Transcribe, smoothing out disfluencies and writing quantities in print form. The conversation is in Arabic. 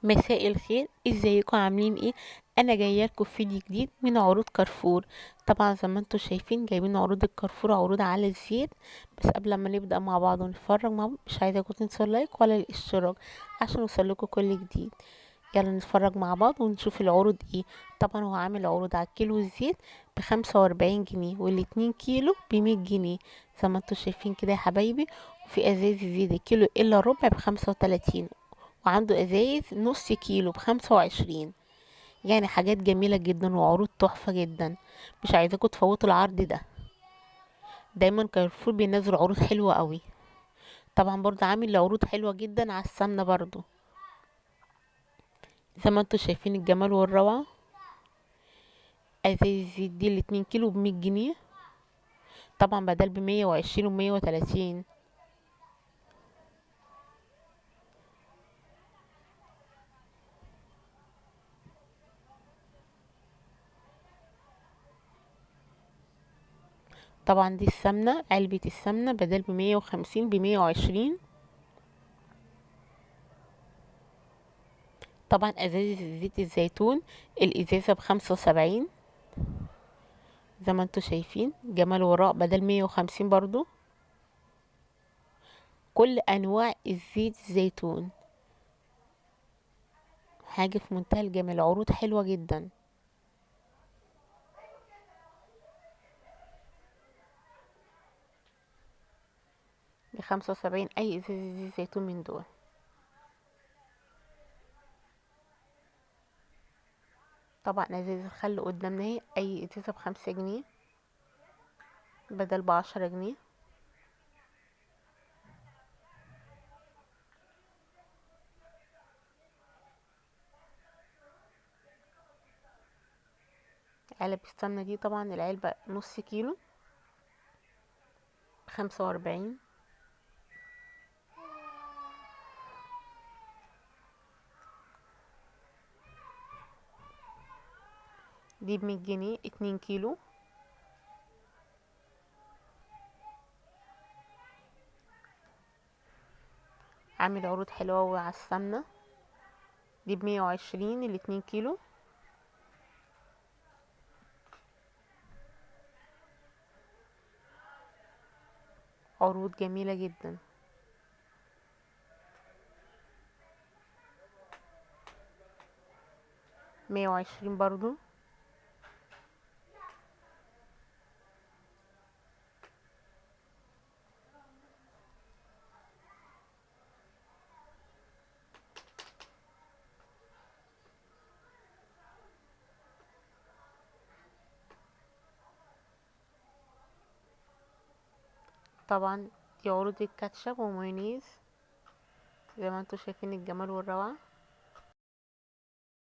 مساء الخير، ازيكم عاملين ايه؟ انا جايه لكم في فيديو جديد من عروض كارفور. طبعا زي ما انتم شايفين جايبين عروض الكارفور، عروض على الزيت. بس قبل ما نبدا مع بعض ونتفرج مع بعض، مش عايزاكم تنسوا اللايك ولا الاشتراك عشان يوصلكوا كل جديد. يلا نتفرج مع بعض ونشوف العروض ايه. طبعا هو عامل عروض على الكيلو الزيت ب45 جنيه، وال2 كيلو ب100 جنيه. زي ما انتم شايفين كده يا حبايبي. وفي ازاز الزيت الكيلو الا ربع ب35، وعنده ازايز نص كيلو ب25. يعني حاجات جميلة جدا وعروض تحفة جدا. مش عايزاكم تفوتوا العرض ده. دايما كارفور بينزل عروض حلوة قوي. طبعا برضه عامل عروض حلوة جدا على السمنة برضه. زي ما انتوا شايفين الجمال والروعة. ازايز الزيت دي ال2 كيلو ب100 جنيه. طبعا بدل ب120 و130. طبعا دي السمنة، علبة السمنة بدل ب150 ب120. طبعا ازايز زيت الزيتون الازازة ب75. زي ما انتوا شايفين جمال وراء بدل 150 برضو. كل انواع الزيت الزيتون، حاجة في منتهى الجمال، عروض حلوة جدا. ب75 اي ازاز زيت زيتون من دول. طبعا ازاز الخل قدامنا اهي، اي ازازة ب5 جنيه بدل ب10 جنيه. علب السمنة دي طبعا العلبة نص كيلو ب45. دي ب100 جنيه 2 كيلو. عامل عروض حلوة أوي على السمنة. دي ب120 ال2 كيلو. عروض جميلة جدا. 120 برضو. طبعا دي عروض الكاتشب ومايونيز. زي ما انتوا شايفين الجمال والروعة.